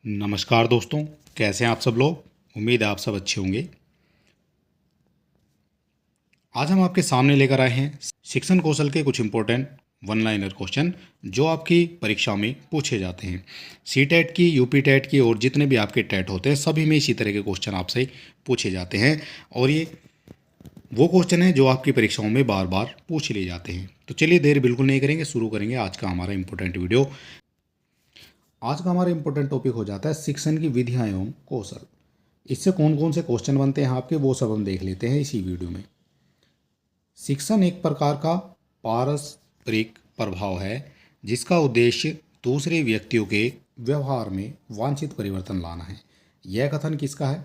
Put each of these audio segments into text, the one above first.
नमस्कार दोस्तों, कैसे हैं आप सब लोग। उम्मीद है आप सब अच्छे होंगे। आज हम आपके सामने लेकर आए हैं शिक्षण कौशल के कुछ इंपॉर्टेंट वन लाइनर क्वेश्चन जो आपकी परीक्षा में पूछे जाते हैं। सी टेट की, यूपी टेट की और जितने भी आपके टेट होते हैं सभी में इसी तरह के क्वेश्चन आपसे पूछे जाते हैं और ये वो क्वेश्चन है जो आपकी परीक्षाओं में बार बार पूछ लिए जाते हैं। तो चलिए देर बिल्कुल नहीं करेंगे, शुरू करेंगे आज का हमारा इंपॉर्टेंट वीडियो। आज का हमारा इंपॉर्टेंट टॉपिक हो जाता है शिक्षण की विधियाँ एवं कौशल। इससे कौन कौन से क्वेश्चन बनते हैं आपके, वो सब हम देख लेते हैं इसी वीडियो में। शिक्षण एक प्रकार का पारस्परिक प्रभाव है जिसका उद्देश्य दूसरे व्यक्तियों के व्यवहार में वांछित परिवर्तन लाना है। यह कथन किसका है?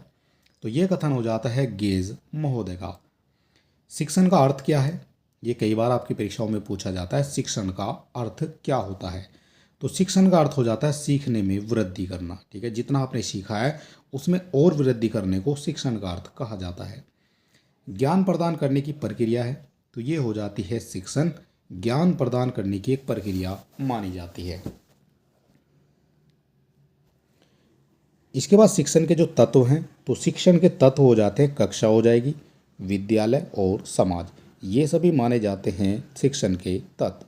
तो यह कथन हो जाता है गेज महोदय का। शिक्षण का अर्थ क्या है? ये कई बार आपकी परीक्षाओं में पूछा जाता है, शिक्षण का अर्थ क्या होता है? तो शिक्षण का अर्थ हो जाता है सीखने में वृद्धि करना। ठीक है, जितना आपने सीखा है उसमें और वृद्धि करने को शिक्षण का अर्थ कहा जाता है। ज्ञान प्रदान करने की प्रक्रिया है, तो ये हो जाती है शिक्षण। ज्ञान प्रदान करने की एक प्रक्रिया मानी जाती है। इसके बाद शिक्षण के जो तत्व हैं, तो शिक्षण के तत्व हो जाते हैं कक्षा हो जाएगी, विद्यालय और समाज। ये सभी माने जाते हैं शिक्षण के तत्व।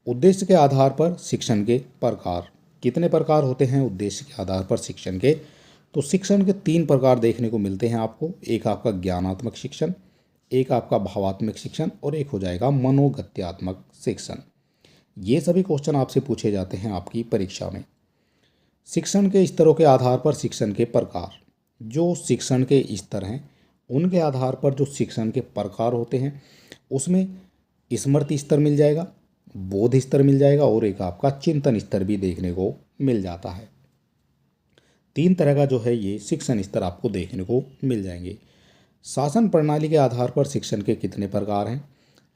उद्देश्य के आधार पर शिक्षण के प्रकार। कितने प्रकार होते हैं उद्देश्य के आधार पर शिक्षण के? तो शिक्षण के 3 प्रकार देखने को मिलते हैं आपको। एक आपका ज्ञानात्मक शिक्षण, एक आपका भावात्मक शिक्षण और एक हो जाएगा मनोगत्यात्मक शिक्षण। ये सभी क्वेश्चन आपसे पूछे जाते हैं आपकी परीक्षा में। शिक्षण के स्तरों के आधार पर शिक्षण के प्रकार। जो शिक्षण के स्तर हैं उनके आधार पर जो शिक्षण के प्रकार होते हैं उसमें स्मृति स्तर मिल जाएगा, बोध स्तर मिल जाएगा और एक आपका चिंतन स्तर भी देखने को मिल जाता है। 3 तरह का जो है ये शिक्षण स्तर आपको देखने को मिल जाएंगे। शासन प्रणाली के आधार पर शिक्षण के कितने प्रकार हैं?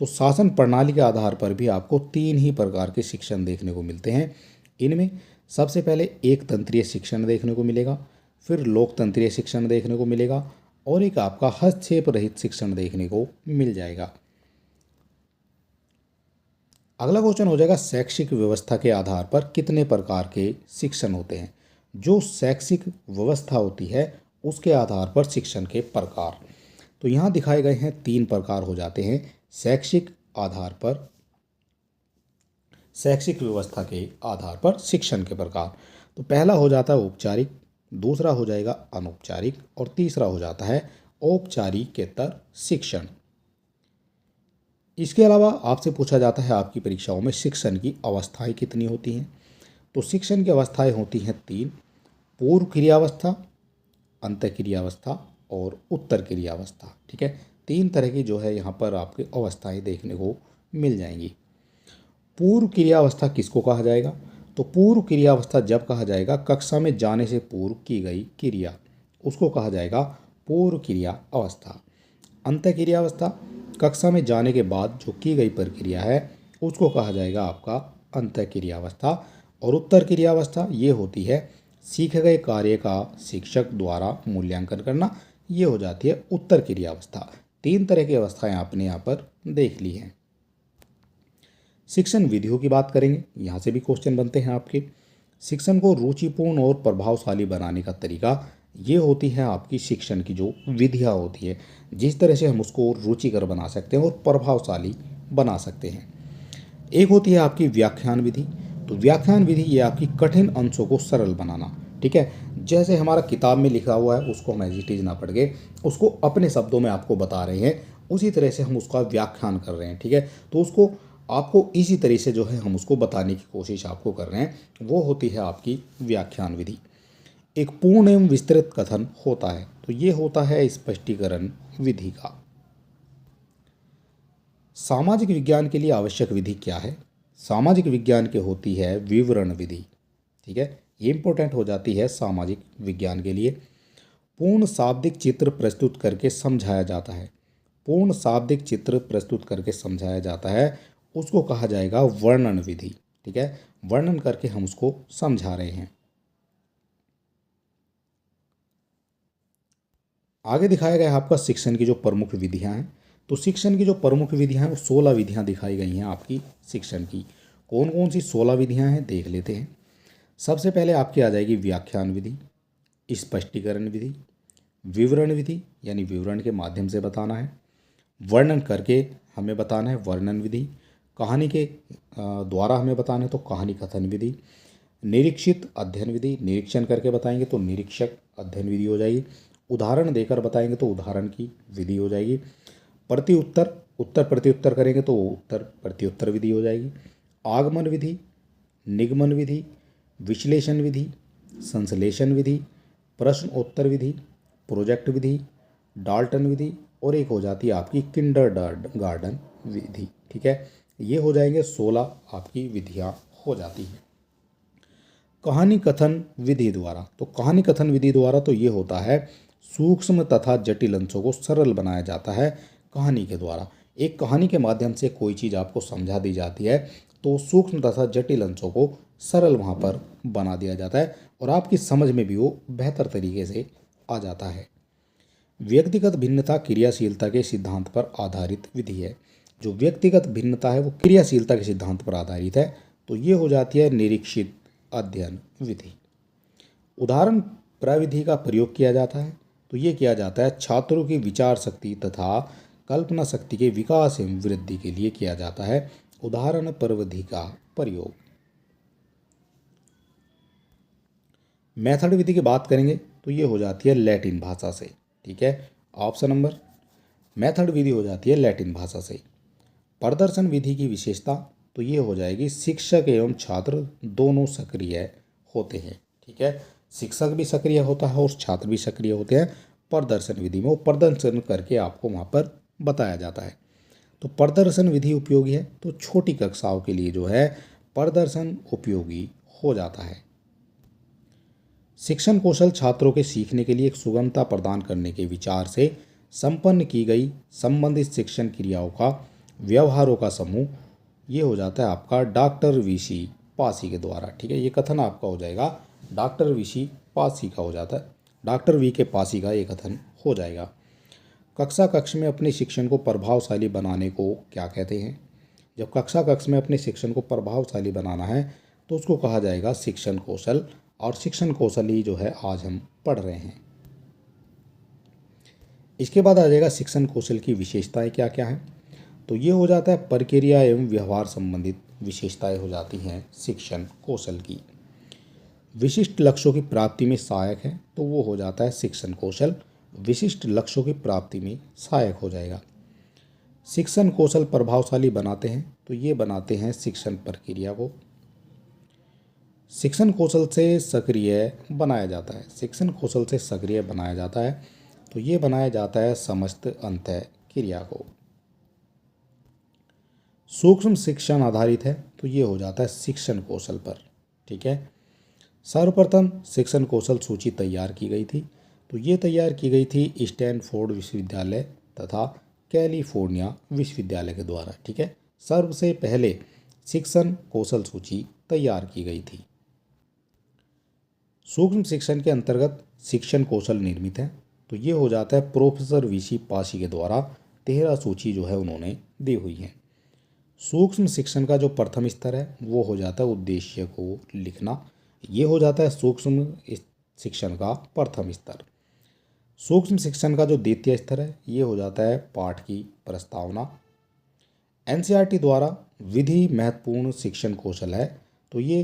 तो शासन प्रणाली के आधार पर भी आपको 3 ही प्रकार के शिक्षण देखने को मिलते हैं। इनमें सबसे पहले एक तंत्रीय शिक्षण देखने को मिलेगा, फिर लोकतंत्रीय शिक्षण देखने को मिलेगा और एक आपका हस्तक्षेप रहित शिक्षण देखने को मिल जाएगा। अगला क्वेश्चन हो जाएगा शैक्षिक व्यवस्था के आधार पर कितने प्रकार के शिक्षण होते हैं। जो शैक्षिक व्यवस्था होती है उसके आधार पर शिक्षण के प्रकार। तो यहाँ दिखाए गए हैं 3 प्रकार हो जाते हैं शैक्षिक आधार पर, शैक्षिक व्यवस्था के आधार पर शिक्षण के प्रकार। तो पहला हो जाता है औपचारिक, दूसरा हो जाएगा अनौपचारिक और तीसरा हो जाता है औपचारिकेतर शिक्षण। इसके अलावा आपसे पूछा जाता है आपकी परीक्षाओं में शिक्षण की अवस्थाएं कितनी होती हैं। तो शिक्षण की अवस्थाएं होती हैं 3। पूर्व क्रियावस्था, अंत क्रियावस्था और उत्तर क्रियावस्था। ठीक है, 3 तरह की जो है यहाँ पर आपकी अवस्थाएं देखने को मिल जाएंगी। पूर्व क्रियावस्था किसको कहा जाएगा? तो पूर्व क्रियावस्था जब कहा जाएगा कक्षा में जाने से पूर्व की गई क्रिया, उसको कहा जाएगा पूर्व क्रिया अवस्था। अंत क्रियावस्था कक्षा में जाने के बाद जो की गई प्रक्रिया है उसको कहा जाएगा आपका अंत क्रियावस्था। और उत्तर क्रियावस्था ये होती है सीखे गए कार्य का शिक्षक द्वारा मूल्यांकन करना, ये हो जाती है उत्तर क्रियावस्था। 3 तरह की अवस्थाएं आपने यहाँ पर देख ली हैं। शिक्षण विधियों की बात करेंगे, यहाँ से भी क्वेश्चन बनते हैं आपके। शिक्षण को रुचिपूर्ण और प्रभावशाली बनाने का तरीका ये होती है आपकी शिक्षण की जो विधियाँ होती है, जिस तरह से हम उसको रुचिकर बना सकते हैं और प्रभावशाली बना सकते हैं। एक होती है आपकी व्याख्यान विधि। तो व्याख्यान विधि ये आपकी कठिन अंशों को सरल बनाना। ठीक है, जैसे हमारा किताब में लिखा हुआ है उसको हम एज इट इज ना पढ़ के उसको अपने शब्दों में आपको बता रहे हैं, उसी तरह से हम उसका व्याख्यान कर रहे हैं। ठीक है, तो उसको आपको इसी तरह से जो है हम उसको बताने की कोशिश आपको कर रहे हैं, वो होती है आपकी व्याख्यान विधि। एक पूर्ण एवं विस्तृत कथन होता है, तो ये होता है स्पष्टीकरण विधि का। सामाजिक विज्ञान के लिए आवश्यक विधि क्या है? सामाजिक विज्ञान के होती है विवरण विधि। ठीक है, ये इंपॉर्टेंट हो जाती है सामाजिक विज्ञान के लिए। पूर्ण शाब्दिक चित्र प्रस्तुत करके समझाया जाता है। पूर्ण शाब्दिक चित्र प्रस्तुत करके समझाया जाता है, उसको कहा जाएगा वर्णन विधि। ठीक है, वर्णन करके हम उसको समझा रहे हैं। आगे दिखाया गया है आपका शिक्षण की जो प्रमुख विधियां हैं। तो शिक्षण की जो प्रमुख विधियां हैं वो 16 विधियां दिखाई गई हैं आपकी शिक्षण की। कौन कौन सी 16 विधियां हैं देख लेते हैं। सबसे पहले आपकी आ जाएगी व्याख्यान विधि, स्पष्टीकरण विधि, विवरण विधि यानी विवरण के माध्यम से बताना है, वर्णन करके हमें बताना है वर्णन विधि, कहानी के द्वारा हमें बताना है तो कहानी कथन विधि, निरीक्षित अध्ययन विधि, निरीक्षण करके बताएंगे तो निरीक्षक अध्ययन विधि हो जाएगी, उदाहरण देकर बताएंगे तो उदाहरण की विधि हो जाएगी, प्रति उत्तर उत्तर प्रति उत्तर करेंगे तो उत्तर प्रति उत्तर विधि हो जाएगी, आगमन विधि, निगमन विधि, विश्लेषण विधि, संश्लेषण विधि, प्रश्न उत्तर विधि, प्रोजेक्ट विधि, डाल्टन विधि और एक हो जाती है आपकी किंडरगार्टन विधि। ठीक है, ये हो जाएंगे 16 आपकी विधियां हो जाती हैं। कहानी कथन विधि द्वारा, तो कहानी कथन विधि द्वारा तो ये होता है सूक्ष्म तथा जटिल अंशों को सरल बनाया जाता है कहानी के द्वारा। एक कहानी के माध्यम से कोई चीज़ आपको समझा दी जाती है तो सूक्ष्म तथा जटिल अंशों को सरल वहाँ पर बना दिया जाता है और आपकी समझ में भी वो बेहतर तरीके से आ जाता है। व्यक्तिगत भिन्नता क्रियाशीलता के सिद्धांत पर आधारित विधि है। जो व्यक्तिगत भिन्नता है वो क्रियाशीलता के सिद्धांत पर आधारित है, तो ये हो जाती है निरीक्षित अध्ययन विधि। उदाहरण प्रविधि का प्रयोग किया जाता है, तो ये किया जाता है छात्रों की विचार शक्ति तथा कल्पना शक्ति के विकास एवं वृद्धि के लिए किया जाता है उदाहरण प्रविधि का प्रयोग। मेथड विधि की बात करेंगे तो ये हो जाती है लैटिन भाषा से। ठीक है, ऑप्शन नंबर मेथड विधि हो जाती है लैटिन भाषा से। प्रदर्शन विधि की विशेषता तो ये हो जाएगी शिक्षक एवं छात्र दोनों सक्रिय होते हैं। ठीक है, शिक्षक भी सक्रिय होता है और छात्र भी सक्रिय होते हैं। प्रदर्शन विधि में वो प्रदर्शन करके आपको वहाँ पर बताया जाता है। तो प्रदर्शन विधि उपयोगी है, तो छोटी कक्षाओं के लिए जो है प्रदर्शन उपयोगी हो जाता है। शिक्षण कौशल छात्रों के सीखने के लिए एक सुगमता प्रदान करने के विचार से संपन्न की गई संबंधित शिक्षण क्रियाओं का व्यवहारों का समूह, ये हो जाता है आपका डॉक्टर वीसी पासी के द्वारा। ठीक है, ये कथन आपका हो जाएगा डॉक्टर वीसी पासी का हो जाता है, डॉक्टर वी के पासी का ये कथन हो जाएगा। कक्षा कक्ष में अपने शिक्षण को प्रभावशाली बनाने को क्या कहते हैं? जब कक्षा कक्ष में अपने शिक्षण को प्रभावशाली बनाना है तो उसको कहा जाएगा शिक्षण कौशल, और शिक्षण कौशल ही जो है आज हम पढ़ रहे हैं। इसके बाद आ जाएगा शिक्षण कौशल की विशेषताएं क्या क्या हैं, तो ये हो जाता है प्रक्रिया एवं व्यवहार संबंधित विशेषताएं हो जाती हैं शिक्षण कौशल की। विशिष्ट लक्ष्यों की प्राप्ति में सहायक है, तो वो हो जाता है शिक्षण कौशल विशिष्ट लक्ष्यों की प्राप्ति में सहायक हो जाएगा। शिक्षण कौशल प्रभावशाली बनाते हैं, तो ये बनाते हैं शिक्षण प्रक्रिया को। शिक्षण कौशल से सक्रिय बनाया जाता है, शिक्षण कौशल से सक्रिय बनाया जाता है, तो ये बनाया जाता है समस्त अंतः क्रिया को। सूक्ष्म शिक्षण आधारित है, तो ये हो जाता है शिक्षण कौशल पर। ठीक है, सर्वप्रथम शिक्षण कौशल सूची तैयार की गई थी, तो ये तैयार की गई थी स्टैनफोर्ड विश्वविद्यालय तथा कैलिफोर्निया विश्वविद्यालय के द्वारा। ठीक है, सबसे पहले शिक्षण कौशल सूची तैयार की गई थी। सूक्ष्म शिक्षण के अंतर्गत शिक्षण कौशल निर्मित है, तो ये हो जाता है प्रोफेसर वीसी पासी के द्वारा 13 सूची जो है उन्होंने दी हुई है। सूक्ष्म शिक्षण का जो प्रथम स्तर है वो हो जाता है उद्देश्य को लिखना, ये हो जाता है सूक्ष्म शिक्षण का प्रथम स्तर। सूक्ष्म शिक्षण का जो द्वितीय स्तर है ये हो जाता है पाठ की प्रस्तावना। एनसीईआरटी द्वारा विधि महत्वपूर्ण शिक्षण कौशल है, तो ये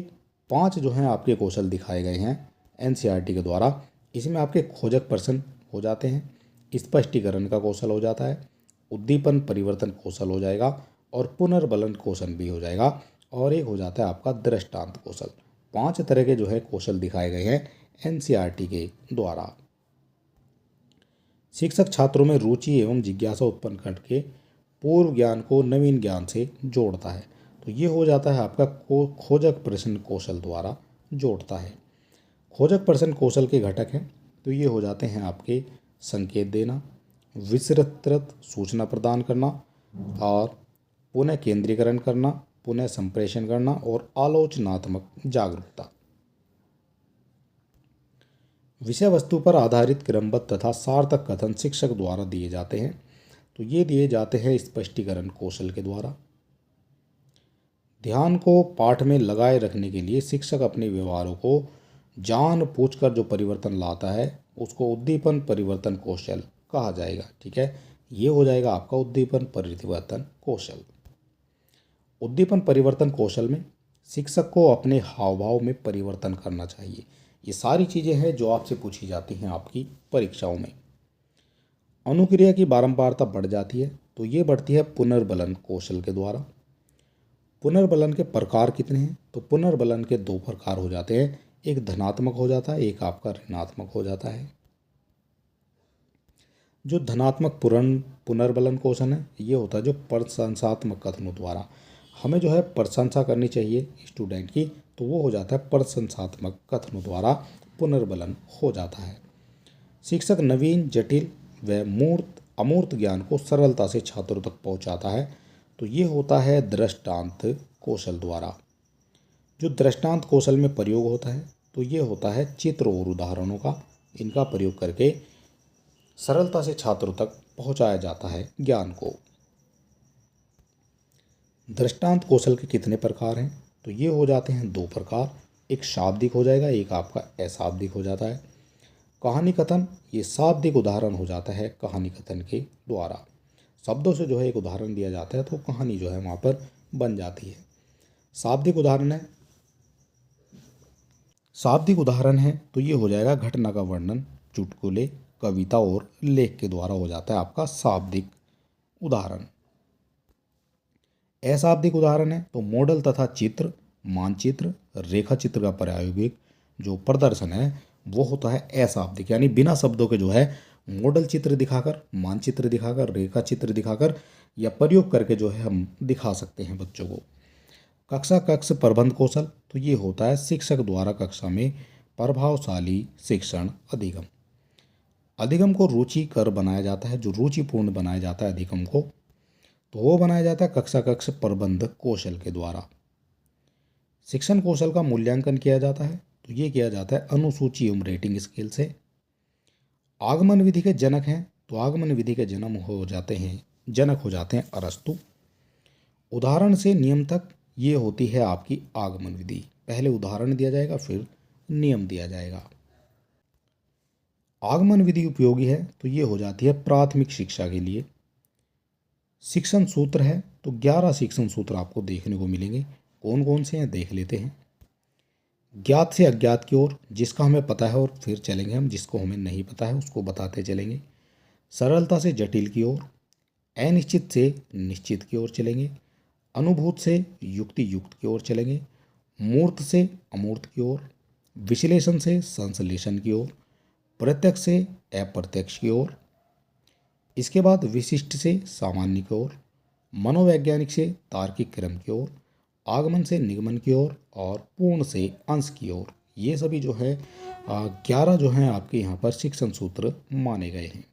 5 जो हैं आपके कौशल दिखाए गए हैं एनसीईआरटी के द्वारा। इसमें आपके खोजक प्रश्न हो जाते हैं, स्पष्टीकरण का कौशल हो जाता है, उद्दीपन परिवर्तन कौशल हो जाएगा और पुनर्बलन कौशल भी हो जाएगा, और एक हो जाता है आपका दृष्टांत कौशल। 5 तरह के जो है कौशल दिखाए गए हैं एनसीईआरटी के द्वारा। शिक्षक छात्रों में रुचि एवं जिज्ञासा उत्पन्न करके पूर्व ज्ञान को नवीन ज्ञान से जोड़ता है, तो ये हो जाता है आपका खोजक प्रश्न कौशल द्वारा जोड़ता है। खोजक प्रश्न कौशल के घटक हैं, तो ये हो जाते हैं आपके संकेत देना, विस्तृत सूचना प्रदान करना और पुनः केंद्रीकरण करना, पुनः संप्रेषण करना और आलोचनात्मक जागरूकता। विषय वस्तु पर आधारित क्रमबद्ध तथा सार्थक कथन शिक्षक द्वारा दिए जाते हैं, तो ये दिए जाते हैं स्पष्टीकरण कौशल के द्वारा। ध्यान को पाठ में लगाए रखने के लिए शिक्षक अपने व्यवहारों को जानबूझकर जो परिवर्तन लाता है उसको उद्दीपन परिवर्तन कौशल कहा जाएगा। ठीक है, ये हो जाएगा आपका उद्दीपन परिवर्तन कौशल। उद्दीपन परिवर्तन कौशल में शिक्षक को अपने हाव भाव में परिवर्तन करना चाहिए। ये सारी चीज़ें हैं जो आपसे पूछी जाती हैं आपकी परीक्षाओं में। अनुक्रिया की बारंबारता बढ़ जाती है तो ये बढ़ती है पुनर्बलन कौशल के द्वारा। पुनर्बलन के प्रकार कितने हैं? तो पुनर्बलन के दो प्रकार हो जाते हैं, एक धनात्मक हो जाता है, एक आपका ऋणात्मक हो जाता है। जो धनात्मक पुनर्बलन कौशल है ये होता है जो प्रशंसात्मक कथनों द्वारा हमें जो है प्रशंसा करनी चाहिए स्टूडेंट की, तो वो हो जाता है प्रशंसात्मक कथनों द्वारा पुनर्बलन हो जाता है। शिक्षक नवीन जटिल व मूर्त अमूर्त ज्ञान को सरलता से छात्रों तक पहुंचाता है, तो ये होता है दृष्टांत कौशल द्वारा। जो दृष्टांत कौशल में प्रयोग होता है तो ये होता है चित्र और उदाहरणों का, इनका प्रयोग करके सरलता से छात्रों तक पहुंचाया जाता है ज्ञान को। दृष्टांत कौशल के कितने प्रकार हैं? तो ये हो जाते हैं दो प्रकार, एक शाब्दिक हो जाएगा, एक आपका अशाब्दिक हो जाता है। कहानी कथन ये शाब्दिक उदाहरण हो जाता है कहानी कथन के द्वारा, शब्दों से जो है एक उदाहरण दिया जाता है तो कहानी जो है वहाँ पर बन जाती है। शाब्दिक उदाहरण है तो ये हो जाएगा घटना का वर्णन चुटकुले कविता और लेख के द्वारा हो जाता है आपका शाब्दिक उदाहरण। अशाब्दिक उदाहरण है तो मॉडल तथा चित्र मानचित्र रेखा चित्र का प्रायोगिक जो प्रदर्शन है वो होता है अशाब्दिक, यानी बिना शब्दों के जो है मॉडल चित्र दिखाकर मानचित्र दिखाकर रेखा चित्र दिखाकर या प्रयोग करके जो है हम दिखा सकते हैं बच्चों को। कक्ष प्रबंध कौशल तो ये होता है शिक्षक द्वारा कक्षा में प्रभावशाली शिक्षण अधिगम। अधिगम को रुचिकर बनाया जाता है, जो रुचिपूर्ण बनाया जाता है अधिगम को, तो वो बनाया जाता है कक्ष प्रबंध कौशल के द्वारा। शिक्षण कौशल का मूल्यांकन किया जाता है तो ये किया जाता है अनुसूची एवं रेटिंग स्केल से। आगमन विधि के जनक हैं तो आगमन विधि के जनक हो जाते हैं अरस्तु। उदाहरण से नियम तक ये होती है आपकी आगमन विधि, पहले उदाहरण दिया जाएगा फिर नियम दिया जाएगा। आगमन विधि उपयोगी है तो ये हो जाती है प्राथमिक शिक्षा के लिए। शिक्षण सूत्र है तो 11 शिक्षण सूत्र आपको देखने को मिलेंगे, कौन कौन से हैं देख लेते हैं। ज्ञात से अज्ञात की ओर, जिसका हमें पता है और फिर चलेंगे हम जिसको हमें नहीं पता है उसको बताते चलेंगे। सरलता से जटिल की ओर, अनिश्चित से निश्चित की ओर चलेंगे। अनुभूत से युक्ति युक्त की ओर चलेंगे। मूर्त से अमूर्त की ओर, विश्लेषण से संश्लेषण की ओर, प्रत्यक्ष से अप्रत्यक्ष की ओर। इसके बाद विशिष्ट से सामान्य की ओर, मनोवैज्ञानिक से तार्किक क्रम की ओर, आगमन से निगमन की ओर और पूर्ण से अंश की ओर। ये सभी जो है 11 जो हैं आपके यहाँ पर शिक्षण सूत्र माने गए हैं।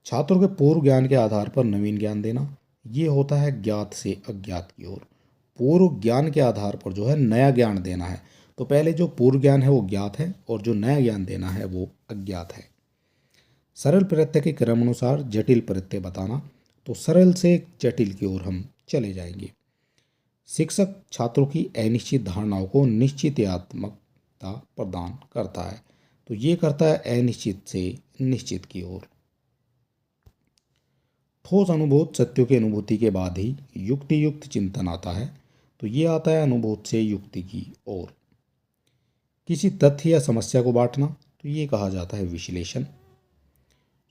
छात्रों के पूर्व ज्ञान के आधार पर नवीन ज्ञान देना, ये होता है ज्ञात से अज्ञात की ओर। पूर्व ज्ञान के आधार पर जो है नया ज्ञान देना है, तो पहले जो पूर्व ज्ञान है वो ज्ञात है और जो नया ज्ञान देना है वो अज्ञात है। सरल प्रत्यय के क्रम अनुसार जटिल प्रत्यय बताना, तो सरल से जटिल की ओर हम चले जाएंगे। शिक्षक छात्रों की अनिश्चित धारणाओं को निश्चितात्मकता प्रदान करता है, तो ये करता है अनिश्चित से निश्चित की ओर। ठोस अनुभूत सत्यों की अनुभूति के बाद ही युक्ति युक्त चिंतन आता है, तो ये आता है अनुभूत से युक्ति की ओर। किसी तथ्य या समस्या को बांटना, तो ये कहा जाता है विश्लेषण।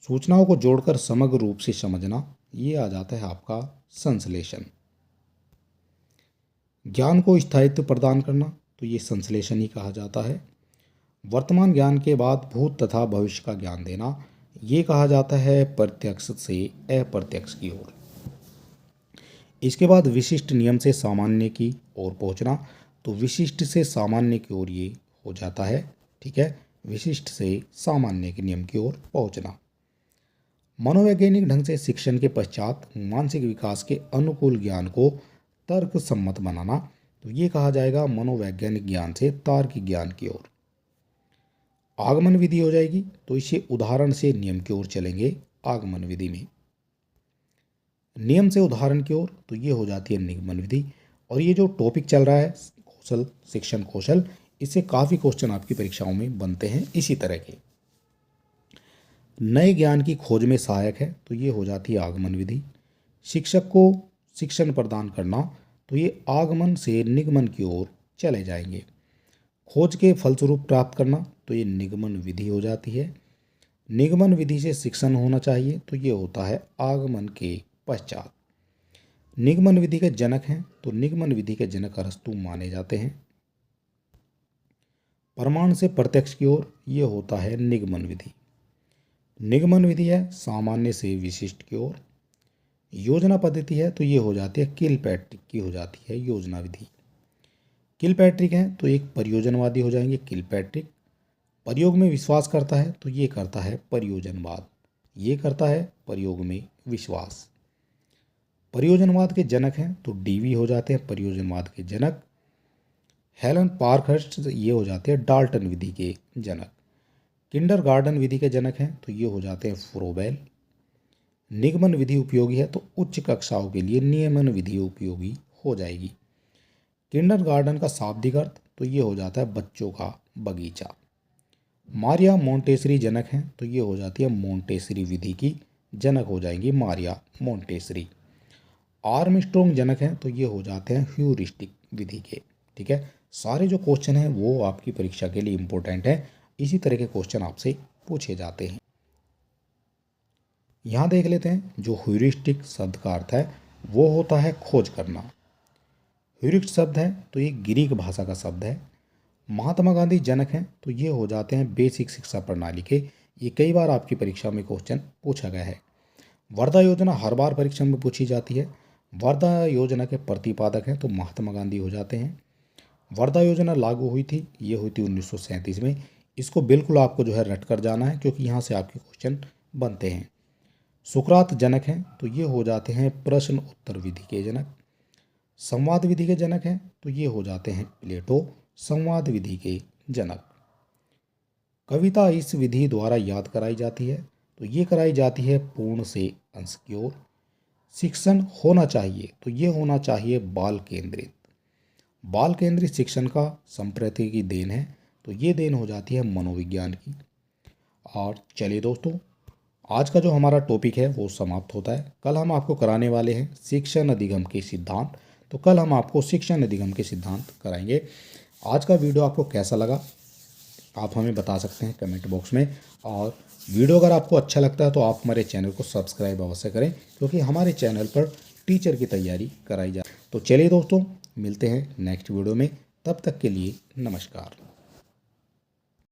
सूचनाओं को जोड़कर समग्र रूप से समझना, ये आ जाता है आपका संश्लेषण। ज्ञान को स्थायित्व प्रदान करना, तो ये संश्लेषण ही कहा जाता है। वर्तमान ज्ञान के बाद भूत तथा भविष्य का ज्ञान देना, ये कहा जाता है प्रत्यक्ष से अप्रत्यक्ष की ओर। इसके बाद विशिष्ट नियम से सामान्य की ओर पहुंचना, तो विशिष्ट से सामान्य की ओर ये हो जाता है। ठीक है, विशिष्ट से सामान्य के नियम की ओर पहुंचना। मनोवैज्ञानिक ढंग से शिक्षण के पश्चात मानसिक विकास के अनुकूल ज्ञान को तर्क सम्मत बनाना, तो ये कहा जाएगा मनोवैज्ञानिक ज्ञान से तार्किक ज्ञान की ओर। आगमन विधि हो जाएगी तो इसे उदाहरण से नियम की ओर चलेंगे आगमन विधि में। नियम से उदाहरण की ओर, तो ये हो जाती है निगमन विधि। और ये जो टॉपिक चल रहा है कौशल, शिक्षण कौशल, इससे काफ़ी क्वेश्चन आपकी परीक्षाओं में बनते हैं इसी तरह के। नए ज्ञान की खोज में सहायक है, तो ये हो जाती है आगमन विधि। शिक्षक को शिक्षण प्रदान करना, तो ये आगमन से निगमन की ओर चले जाएंगे। खोज के फलस्वरूप प्राप्त करना, तो ये निगमन विधि हो जाती है। निगमन विधि से शिक्षण होना चाहिए, तो ये होता है आगमन के पश्चात। निगमन विधि के जनक हैं, तो निगमन विधि के जनक अरस्तु माने जाते हैं। प्रमाण से प्रत्यक्ष की ओर, ये होता है निगमन विधि। निगमन विधि है सामान्य से विशिष्ट की ओर। योजना पद्धति है, तो ये हो जाती है किलपैट्रिक की हो जाती है योजना विधि। किलपैट्रिक है तो एक परियोजनवादी हो जाएंगे किलपैट्रिक। प्रयोग में विश्वास करता है, तो ये करता है परियोजनवाद। ये करता है प्रयोग में विश्वास। परियोजनवाद के जनक हैं, तो डीवी हो जाते हैं परियोजनवाद के जनक। हेलन पार्कहर्स्ट ये हो जाते हैं डाल्टन विधि के जनक। किंडरगार्टन विधि के जनक हैं, तो ये हो जाते हैं फ्रोबेल। निगमन विधि उपयोगी है, तो उच्च कक्षाओं के लिए नियमन विधि उपयोगी हो जाएगी। किंडरगार्टन का शाब्दिक अर्थ, तो ये हो जाता है बच्चों का बगीचा। मारिया मोंटेसरी जनक हैं, तो ये हो जाती है मोंटेसरी विधि की जनक हो जाएंगी मारिया मोंटेसरी। आर्मस्ट्रॉन्ग जनक हैं, तो ये हो जाते हैं ह्यूरिस्टिक विधि के। ठीक है, सारे जो क्वेश्चन हैं वो आपकी परीक्षा के लिए इम्पोर्टेंट है। इसी तरह के क्वेश्चन आपसे पूछे जाते हैं। यहाँ देख लेते हैं, जो ह्यूरिस्टिक शब्द का अर्थ है वो होता है खोज करना। ह्यूरिस्ट शब्द है, तो ये ग्रीक भाषा का शब्द है। महात्मा गांधी जनक हैं, तो ये हो जाते हैं बेसिक शिक्षा प्रणाली के। ये कई बार आपकी परीक्षा में क्वेश्चन पूछा गया है। वर्धा योजना हर बार परीक्षा में पूछी जाती है। वर्धा योजना के प्रतिपादक हैं, तो महात्मा गांधी हो जाते हैं। वर्धा योजना लागू हुई थी, ये हुई थी 1937 में। इसको बिल्कुल आपको जो है रट कर जाना है, क्योंकि यहाँ से आपके क्वेश्चन बनते हैं। सुकरात जनक हैं, तो ये हो जाते हैं प्रश्न उत्तर विधि के जनक। संवाद विधि के जनक हैं, तो ये हो जाते हैं प्लेटो संवाद विधि के जनक। कविता इस विधि द्वारा याद कराई जाती है, तो ये कराई जाती है पूर्ण से अंश की ओर। शिक्षण होना चाहिए, तो ये होना चाहिए बाल केंद्रित। बाल केंद्रित शिक्षण का संप्रति की देन है, तो ये देन हो जाती है मनोविज्ञान की। और चलिए दोस्तों, आज का जो हमारा टॉपिक है वो समाप्त होता है। कल हम आपको कराने वाले हैं शिक्षण अधिगम के सिद्धांत। तो कल हम आपको शिक्षण अधिगम के सिद्धांत कराएंगे। आज का वीडियो आपको कैसा लगा आप हमें बता सकते हैं कमेंट बॉक्स में। और वीडियो अगर आपको अच्छा लगता है तो आप हमारे चैनल को सब्सक्राइब अवश्य करें, क्योंकि हमारे चैनल पर टीचर की तैयारी कराई जाए। तो चलिए दोस्तों, मिलते हैं नेक्स्ट वीडियो में। तब तक के लिए नमस्कार।